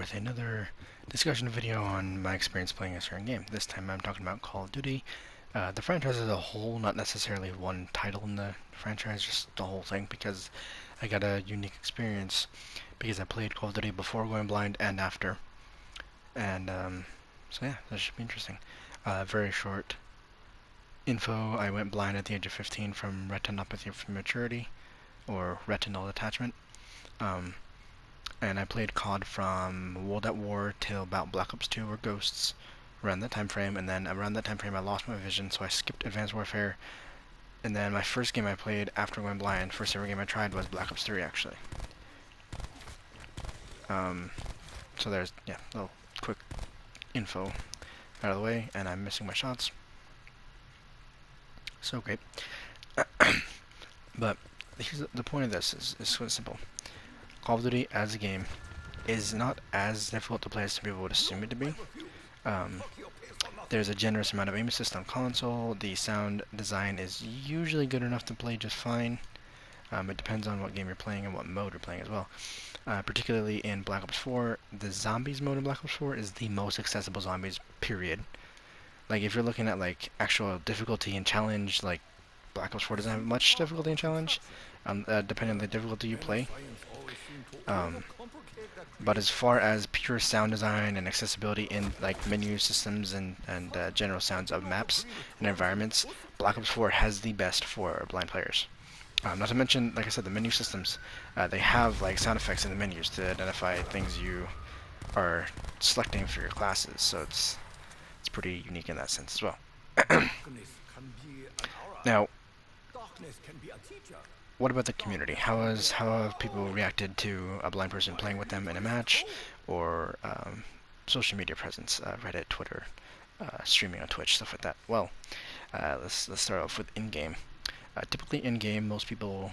with another discussion video on my experience playing a certain game. This time I'm talking about Call of Duty. The franchise as a whole, not necessarily one title in the franchise, just the whole thing, because I got a unique experience because I played Call of Duty before going blind and after. And so yeah, that should be interesting. Very short info. I went blind at the age of 15 from retinopathy of maturity, or retinal detachment. And I played COD from World at War till about Black Ops 2 or Ghosts, around that time frame, and then around that time frame I lost my vision, so I skipped Advanced Warfare, and then my first game I played after going blind, first ever game I tried, was Black Ops 3 actually. So there's, yeah, a little quick info out of the way, and I'm missing my shots. So great. But here's the point of this is so simple. Call of Duty as a game is not as difficult to play as some people would assume it to be. There's a generous amount of aim assist on console. The sound design is usually good enough to play just fine. It depends on what game you're playing and what mode you're playing as well. Particularly in Black Ops 4, the zombies mode in Black Ops 4 is the most accessible zombies, period. Like, if you're looking at like actual difficulty and challenge, like Black Ops 4 doesn't have much difficulty and challenge, depending on the difficulty you play. But as far as pure sound design and accessibility in like menu systems and general sounds of maps and environments, Black Ops 4 has the best for blind players. Not to mention, like I said, the menu systems. They have like sound effects in the menus to identify things you are selecting for your classes, so it's pretty unique in that sense as well. Now, what about the community? How have people reacted to a blind person playing with them in a match, or social media presence, Reddit, Twitter, streaming on Twitch, stuff like that? Well, let's start off with in-game. Typically in-game, most people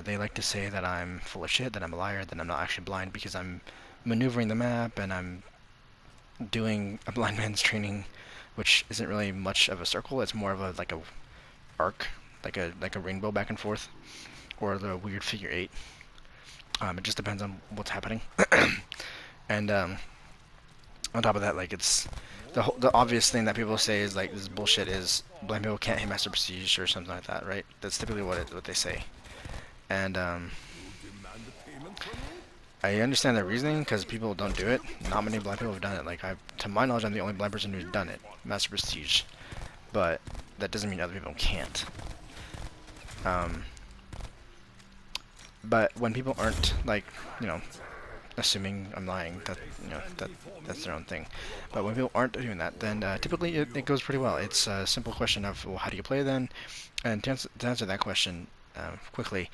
they like to say that I'm full of shit, that I'm a liar, that I'm not actually blind because I'm maneuvering the map and I'm doing a blind man's training, which isn't really much of a circle. It's more of a like a arc, like a rainbow back and forth, or the weird figure 8. It just depends on what's happening. And on top of that, like, it's the obvious thing that people say is like, this bullshit is blind people can't hit Master Prestige or something like that, right? That's typically what they say. And I understand their reasoning because people don't do it. Not many blind people have done it. Like, to my knowledge, I'm the only blind person who's done it, Master Prestige. But that doesn't mean other people can't. But when people aren't, like, you know, assuming I'm lying, that, you know, that's their own thing. But when people aren't doing that, then typically it goes pretty well. It's a simple question of, well, how do you play then? And to answer that question quickly,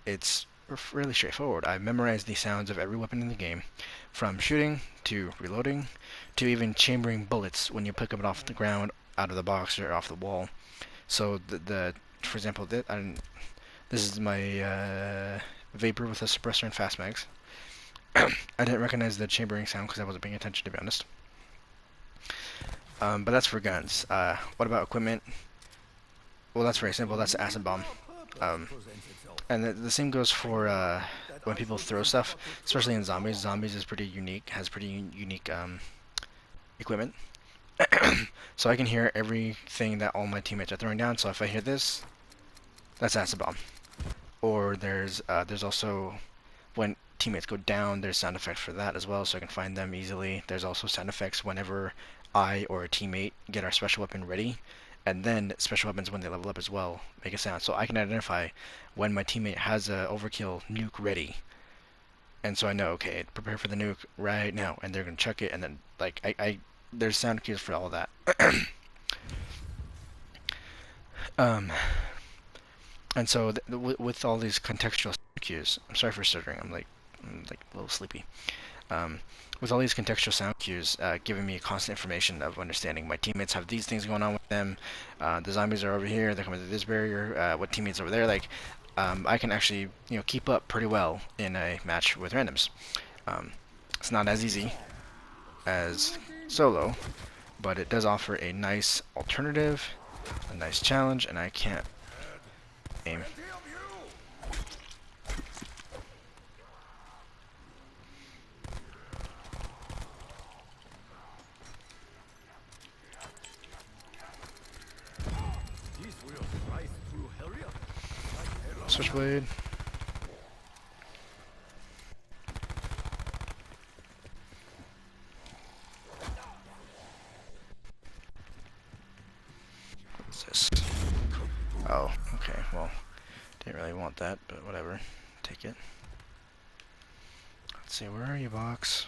it's really straightforward. I memorized the sounds of every weapon in the game, from shooting to reloading to even chambering bullets when you pick them off the ground, out of the box, or off the wall. So for example, this is my Vapor with a suppressor and fast mags. I didn't recognize the chambering sound because I wasn't paying attention, to be honest. But that's for guns. What about equipment? Well, that's very simple. That's acid bomb. And the same goes for when people throw stuff, especially in zombies. Zombies is pretty unique, has pretty unique equipment. So I can hear everything that all my teammates are throwing down. So if I hear this, that's acid bomb. Or there's also, when teammates go down, there's sound effects for that as well, so I can find them easily. There's also sound effects whenever I or a teammate get our special weapon ready, and then special weapons when they level up as well make a sound. So I can identify when my teammate has a overkill nuke ready, and so I know, okay, prepare for the nuke right now, and they're gonna chuck it, and then like there's sound cues for all of that. And so with all these contextual cues, I'm sorry for stuttering. I'm like a little sleepy. With all these contextual sound cues, giving me constant information of understanding my teammates have these things going on with them. The zombies are over here. They're coming through this barrier. What teammates over there? Like, I can actually, you know, keep up pretty well in a match with randoms. It's not as easy as solo, but it does offer a nice alternative, a nice challenge, and I can't aim. Switchblade. What's this? Oh, okay, well, didn't really want that, but whatever. Take it. Let's see, where are you, box?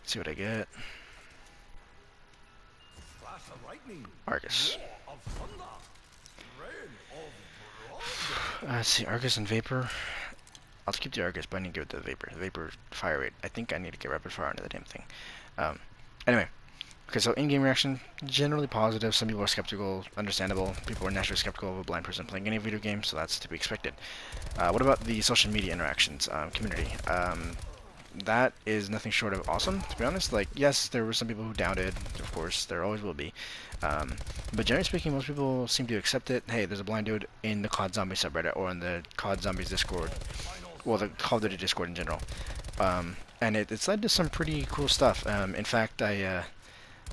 Let's see what I get. Argus. Let's see, Argus and Vapor. I'll keep the Argus, but I need to give it to the Vapor. The Vapor fire rate. I think I need to get rapid fire into the damn thing. Anyway. Okay, so in-game reaction, generally positive. Some people are skeptical, understandable. People are naturally skeptical of a blind person playing any video game, so that's to be expected. What about the social media interactions, community? That is nothing short of awesome, to be honest. Like, yes, there were some people who doubted, of course, there always will be. But generally speaking, most people seem to accept it. Hey, there's a blind dude in the COD Zombie subreddit, or in the COD Zombies Discord. Well, the Call of Duty Discord in general. And it's led to some pretty cool stuff. In fact,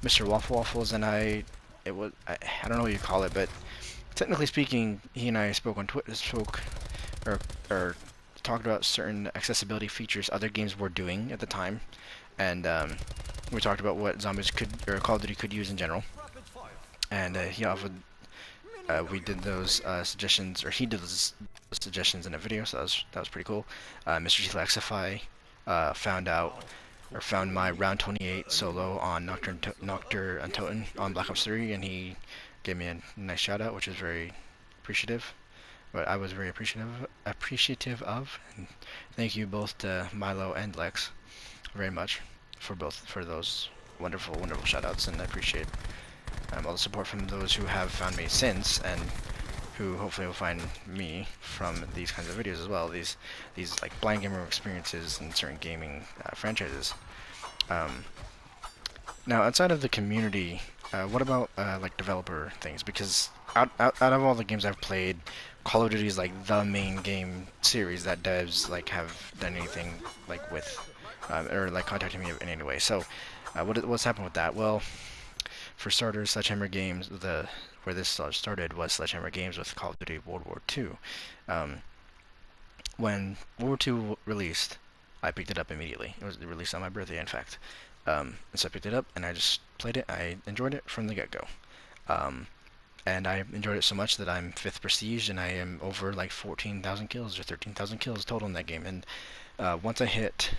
Mr. Waffle Waffles and I don't know what you call it, but technically speaking, he and I spoke on Twitter, or talked about certain accessibility features other games were doing at the time, and we talked about what Zombies could, or Call of Duty could use in general, and he offered, we did those suggestions, or he did those suggestions in a video, so that was pretty cool. Mr. Telexify found my round 28 solo on Nocturne Untoten on Black Ops 3, and he gave me a nice shout out, which is very appreciative. But I was very appreciative of. And thank you both to Milo and Lex very much for those wonderful shout outs, and I appreciate all the support from those who have found me since, and who hopefully will find me from these kinds of videos as well. These like blind gamer experiences in certain gaming franchises. Now, outside of the community, what about like developer things? Because out of all the games I've played, Call of Duty is like the main game series that devs like have done anything like with, or like contacting me in any way. So, what's happened with that? Well, for starters, Sledgehammer Games, where this started was Sledgehammer Games with Call of Duty World War II. When World War II released, I picked it up immediately. It was released on my birthday, in fact. And so I picked it up, and I just played it. I enjoyed it from the get-go. And I enjoyed it so much that I'm 5th Prestige, and I am over like 14,000 kills, or 13,000 kills total in that game. And once I hit,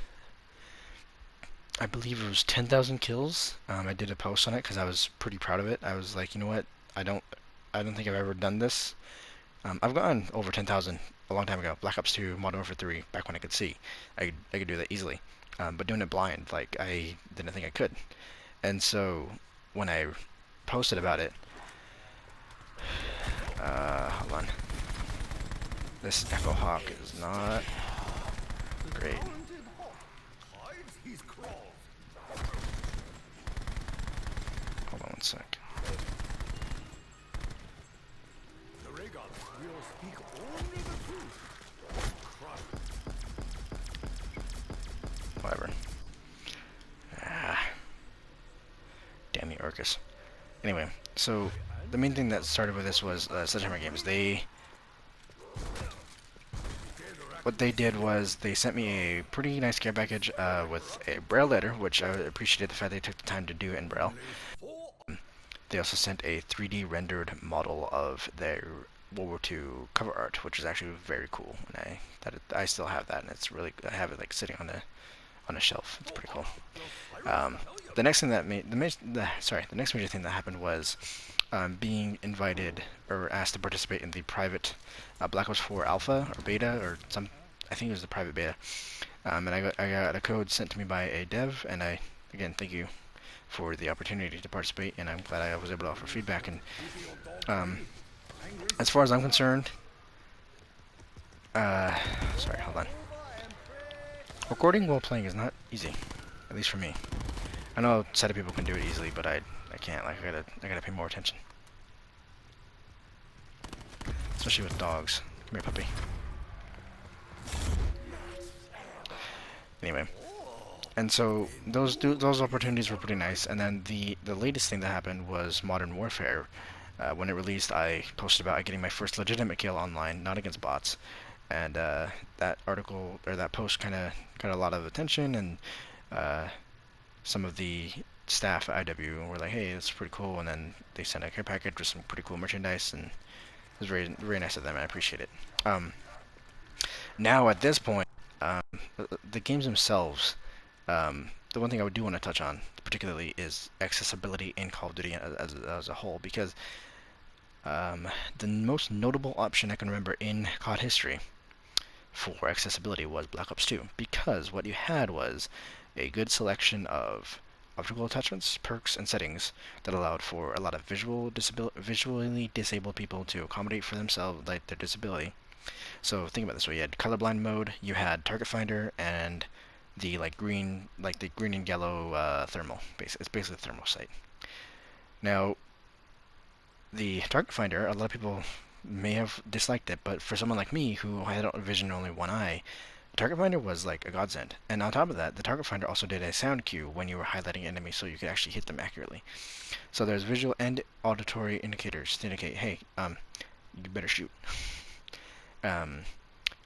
I believe it was 10,000 kills, I did a post on it, because I was pretty proud of it. I was like, you know what, I don't think I've ever done this. I've gotten over 10,000 a long time ago. Black Ops 2, Modern Warfare 3, back when I could see. I could do that easily. But doing it blind, like, I didn't think I could. And so, when I posted about it, hold on. This Echo Hawk is not great. Hold on one sec. Whatever. Damn you, Arcus. Anyway, so the main thing that started with this was Sledgehammer Games. What they did was they sent me a pretty nice care package with a Braille letter, which I appreciated the fact they took the time to do it in Braille. They also sent a 3D rendered model of their World War II cover art, which is actually very cool, and I still have that, and it's really, I have it like sitting on a shelf. It's pretty cool. The next thing that the next major thing that happened was being invited or asked to participate in the private Black Ops 4 alpha or beta, or I think it was the private beta. And I got a code sent to me by a dev, and again, thank you for the opportunity to participate, and I'm glad I was able to offer feedback. And as far as I'm concerned, sorry, hold on. Recording while playing is not easy, at least for me. I know a set of people can do it easily, but I can't. Like, I gotta pay more attention, especially with dogs. Come here, puppy. Anyway, and so those opportunities were pretty nice. And then the latest thing that happened was Modern Warfare When it released, I posted about getting my first legitimate kill online, not against bots, and that article or that post kind of got a lot of attention, and uh, some of the staff at IW were like, "Hey, it's pretty cool," and then they sent a care package with some pretty cool merchandise, and it was very nice of them. I appreciate it. Now at this point, um, the games themselves, the one thing I do want to touch on particularly is accessibility in Call of Duty as a whole, because the most notable option I can remember in COD history for accessibility was Black Ops 2, because what you had was a good selection of optical attachments, perks, and settings that allowed for a lot of visually disabled people to accommodate for themselves, like their disability. So think about this way: you had colorblind mode, you had target finder, and the the green and yellow thermal. It's basically a thermal sight. Now, the target finder, a lot of people may have disliked it, but for someone like me who had vision only one eye, target finder was like a godsend. And on top of that, the target finder also did a sound cue when you were highlighting enemies, so you could actually hit them accurately. So there's visual and auditory indicators to indicate, hey, you better shoot. On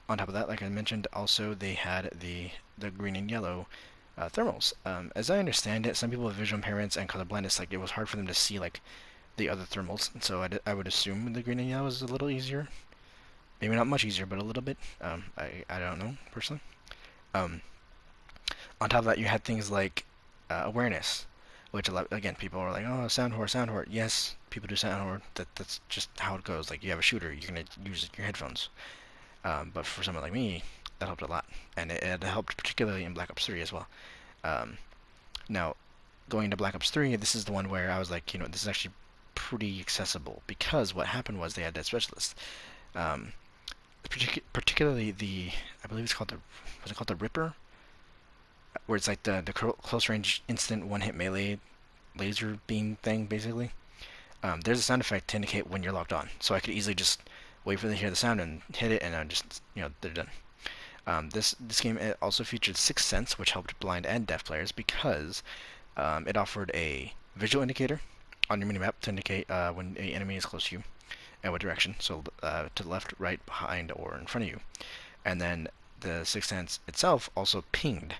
top of that, like I mentioned, also they had the green and yellow thermals. As I understand it, some people with visual impairments and color blindness, like it was hard for them to see like the other thermals, and so I would assume the green and yellow was a little easier. Maybe not much easier, but a little bit. I don't know personally. Um, on top of that, you had things like awareness, which again people are like, oh, sound whore, sound whore. Yes, people do sound whore. That's just how it goes. Like you have a shooter, you're gonna use your headphones. But for someone like me, that helped a lot, and it helped particularly in Black Ops 3 as well. Um, Now, going to Black Ops 3, this is the one where I was like, this is actually pretty accessible, because what happened was they had that specialist. Um, Particularly I believe it's called was it called the Ripper? Where it's like the close range instant one hit melee laser beam thing, basically. There's a sound effect to indicate when you're locked on, so I could easily just wait for them to hear the sound and hit it, and I just, they're done. This game also featured Sixth Sense, which helped blind and deaf players, because it offered a visual indicator on your minimap to indicate when an enemy is close to you and what direction, so to the left, right, behind, or in front of you. And then the Sixth Sense itself also pinged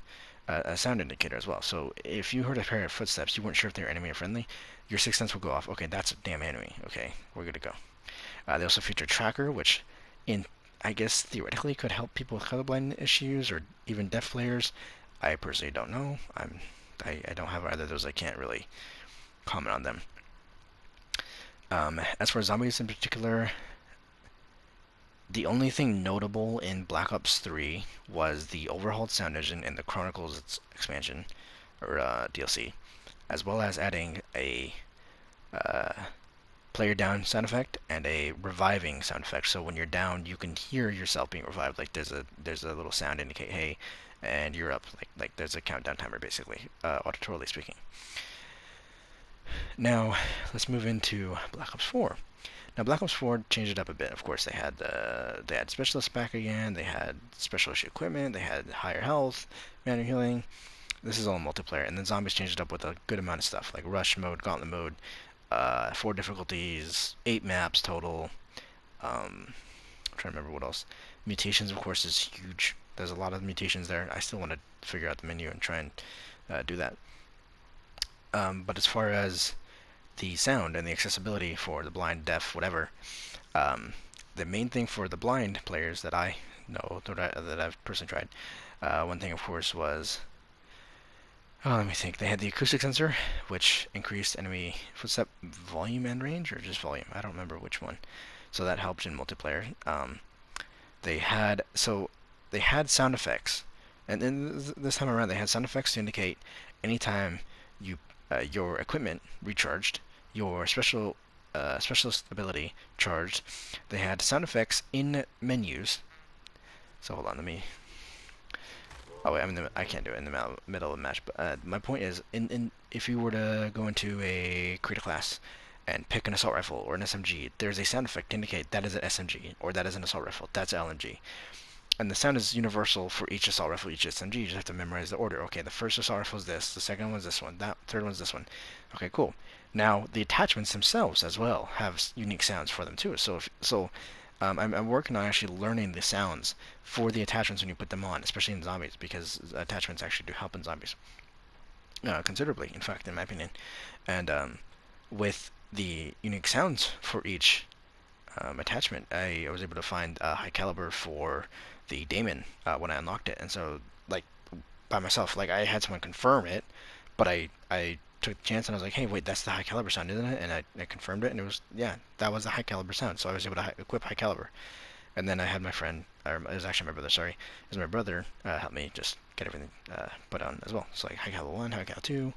a sound indicator as well. So if you heard a pair of footsteps, you weren't sure if they were enemy or friendly, your Sixth Sense will go off. Okay, that's a damn enemy. Okay, we're good to go. They also featured Tracker, which in I guess theoretically could help people with colorblind issues or even deaf players. I personally don't know. I don't have either of those. I can't really comment on them. As for zombies in particular, the only thing notable in Black Ops 3 was the overhauled sound engine in the Chronicles expansion, or DLC, as well as adding a player down sound effect and a reviving sound effect. So when you're down, you can hear yourself being revived. Like there's a little sound indicate, hey, and you're up. Like there's a countdown timer, basically, auditorily speaking. Now let's move into Black Ops 4. Now Black Ops 4 changed it up a bit. Of course, they had specialists back again. They had special issue equipment. They had higher health, manual healing. This is all multiplayer, and then zombies changed it up with a good amount of stuff, like rush mode, gauntlet mode, 4 difficulties, 8 maps total. I'm trying to remember what else. Mutations, of course, is huge. There's a lot of mutations there. I still want to figure out the menu and try and do that. But as far as the sound and the accessibility for the blind, deaf, whatever, the main thing for the blind players that I know, that I've personally tried, one thing, of course, was let me think. They had the acoustic sensor, which increased enemy footstep volume and range, or just volume. I don't remember which one. So that helped in multiplayer. They had sound effects, and then this time around they had sound effects to indicate anytime your equipment recharged, your specialist ability charged. They had sound effects in menus. So hold on, let me. Oh wait, I can't do it in the middle of the match. But my point is, if you were to go into create a class and pick an assault rifle or an SMG, there's a sound effect to indicate that is an SMG or that is an assault rifle. That's LMG. and the sound is universal for each assault rifle, each SMG. You just have to memorize the order. Okay, the first assault rifle is this, the second one's this one, that third one's this one. Okay, cool. Now the attachments themselves as well have unique sounds for them too. I'm working on actually learning the sounds for the attachments when you put them on, especially in zombies, because attachments actually do help in zombies considerably, in fact, in my opinion. And with the unique sounds for each attachment, I was able to find a high caliber for the Daemon when I unlocked it, and so like by myself, like I had someone confirm it, but I took the chance and I was like, hey, wait, that's the high caliber sound, isn't it? And I confirmed it, and it was, yeah, that was the high caliber sound. So I was able to equip high caliber, and then I had my friend, or it was actually my brother, sorry, it was my brother help me just get everything put on as well. So like high caliber 1, high caliber 2,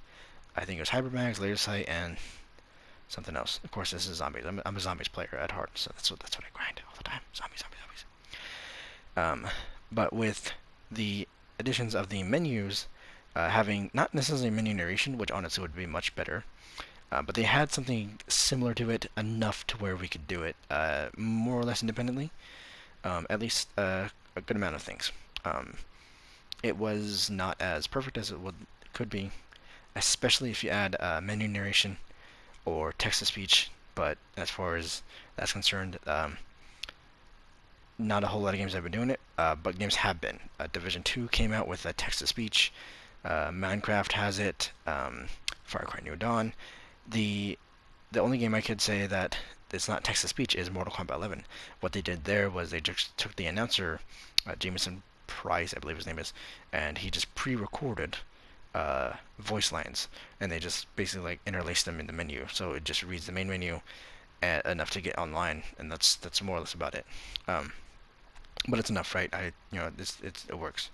I think it was hybrid mags, laser sight, and something else. Of course, this is zombies. I'm a zombies player at heart, so that's what I grind all the time. Zombies, zombies, zombies. But with the additions of the menus, having not necessarily menu narration, which honestly would be much better, but they had something similar to it enough to where we could do it more or less independently, at least a good amount of things. It was not as perfect as could be, especially if you add menu narration or text-to-speech, but as far as that's concerned, not a whole lot of games have been doing it, but games have been. Division 2 came out with a text-to-speech, Minecraft has it, Far Cry New Dawn. The only game I could say that it's not text-to-speech is Mortal Kombat 11. What they did there was they just took the announcer, Jameson Price, I believe his name is, and he just pre-recorded voice lines, and they just basically like interlace them in the menu, so it just reads the main menu enough to get online, and that's more or less about it. But it's enough, right? It works.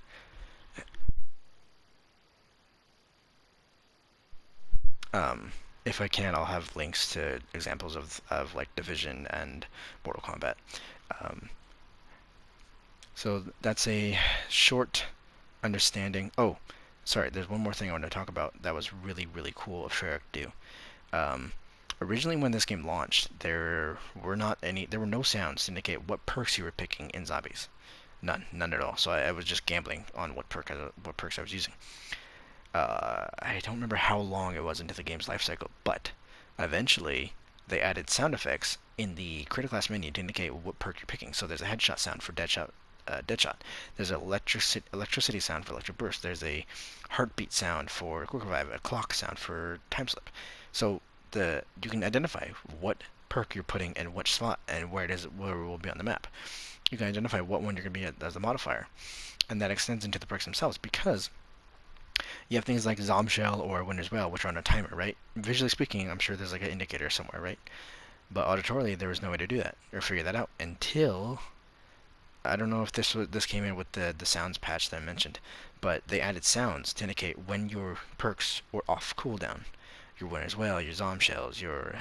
If I can, I'll have links to examples of like Division and Mortal Kombat. So that's a short understanding. Oh, sorry, there's one more thing I want to talk about that was really, really cool of Shrek do. Originally, when this game launched, there were no sounds to indicate what perks you were picking in zombies. None at all. So I was just gambling on what perks I was using. I don't remember how long it was into the game's life cycle, but eventually they added sound effects in the critical class menu to indicate what perk you're picking. So there's a headshot sound for Deadshot. There's an electricity sound for electric burst. There's a heartbeat sound for quick revive. A clock sound for time slip. So you can identify what perk you're putting in which slot and where it will be on the map. You can identify what one you're going to be as a modifier, and that extends into the perks themselves, because you have things like Zombshell or Winter's Wail, which are on a timer, right? Visually speaking, I'm sure there's like an indicator somewhere, right? But auditorily, there was no way to do that or figure that out until, I don't know if this came in with the sounds patch that I mentioned, but they added sounds to indicate when your perks were off cooldown. Your Winter's Wail, your Zombshells, your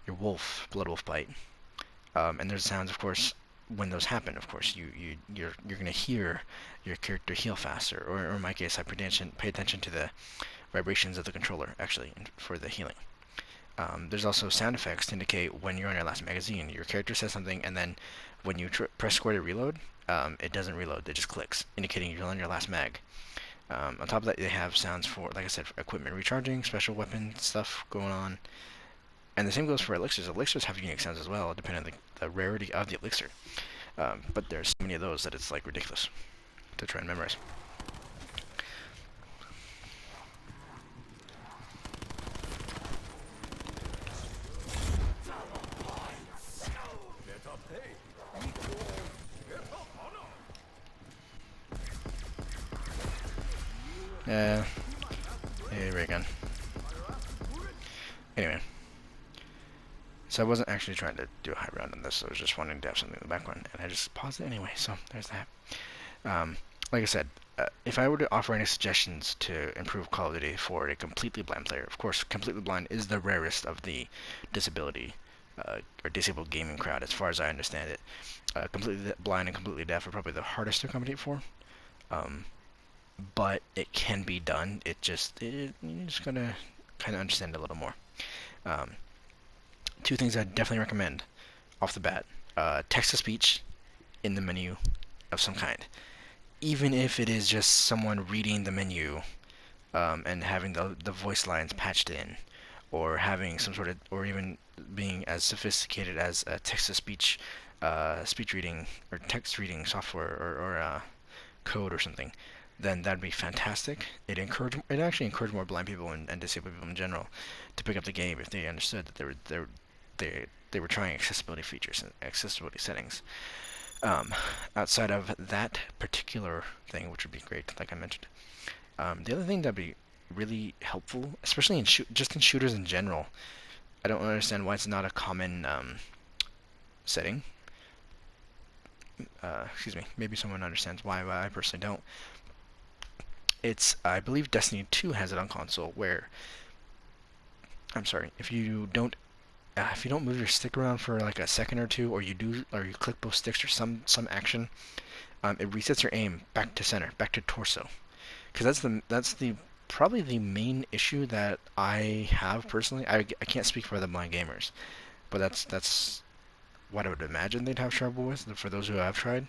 Blood Wolf Bite, and there's sounds, of course, when those happen. Of course, you're gonna hear your character heal faster, or in my case, I pay attention to the vibrations of the controller actually for the healing. There's also sound effects to indicate when you're on your last magazine. Your character says something, and then when you press square to reload, it doesn't reload. It just clicks, indicating you're on your last mag. On top of that, they have sounds for, like I said, for equipment recharging, special weapon stuff going on. And the same goes for elixirs. Elixirs have unique sounds as well, depending on the rarity of the elixir. But there's so many of those that it's like ridiculous to try and memorize. Hey, ray gun. Anyway, so I wasn't actually trying to do a high round on this. I was just wanting to have something in the background, and I just paused it anyway. So there's that. Like I said, if I were to offer any suggestions to improve Call of Duty for a completely blind player, of course, completely blind is the rarest of the disability or disabled gaming crowd, as far as I understand it. Completely blind and completely deaf are probably the hardest to accommodate for. But it can be done. You're just gonna kind of understand it a little more. Two things I definitely recommend off the bat: text to speech in the menu of some kind, even if it is just someone reading the menu and having the voice lines patched in, or having some sort of, or even being as sophisticated as a text-to-speech speech reading or text reading software or code or something, then that'd be fantastic. It actually encouraged more blind people and disabled people in general to pick up the game if they understood that they were trying accessibility features and accessibility settings. Um, Outside of that particular thing, which would be great, like I mentioned, the other thing that'd be really helpful, especially in just in shooters in general, I don't understand why it's not a common setting. Excuse me. Maybe someone understands why, but I personally don't. It's, I believe Destiny 2 has it on console where, I'm sorry, if you don't move your stick around for like a second or two, or you click both sticks or some action, it resets your aim back to center, back to torso. Because that's the probably the main issue that I have personally. I can't speak for the blind gamers, but that's what I would imagine they'd have trouble with. For those who have tried,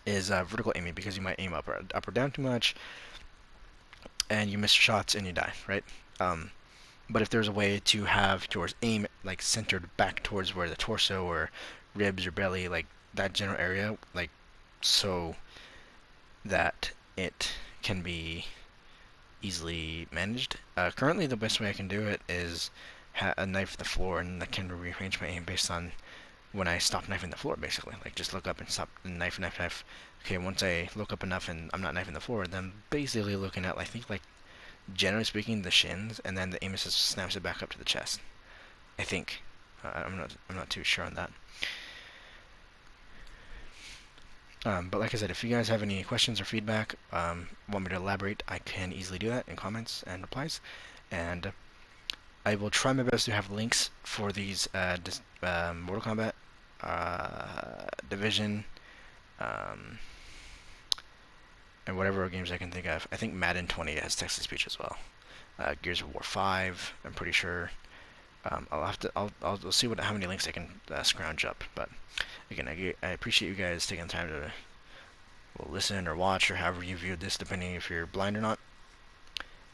is vertical aiming, because you might aim up or down too much, and you miss shots and you die, right? But if there's a way to have yours aim like centered back towards where the torso or ribs or belly, like that general area, like so that it can be easily managed. Currently, the best way I can do it is a knife the floor, and that can rearrange my aim based on when I stop knifing the floor, basically. Like, just look up and stop, and knife, knife, knife. Okay, once I look up enough and I'm not knifing the floor, then basically looking at, I think, like, generally speaking, the shins, and then the aim assist snaps it back up to the chest. I think. I'm not too sure on that. But like I said, if you guys have any questions or feedback, want me to elaborate, I can easily do that in comments and replies. And I will try my best to have links for these Mortal Kombat, Division, um, and whatever games I can think of. I think Madden 20 has text-to-speech as well. Gears of War 5, I'm pretty sure. I'll see how many links I can scrounge up. But again, I appreciate you guys taking the time to listen or watch or however you viewed this, depending if you're blind or not.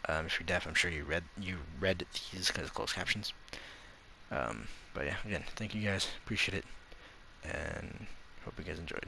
If you're deaf, I'm sure you read these because of closed captions. But yeah, again, thank you guys. Appreciate it, and hope you guys enjoyed.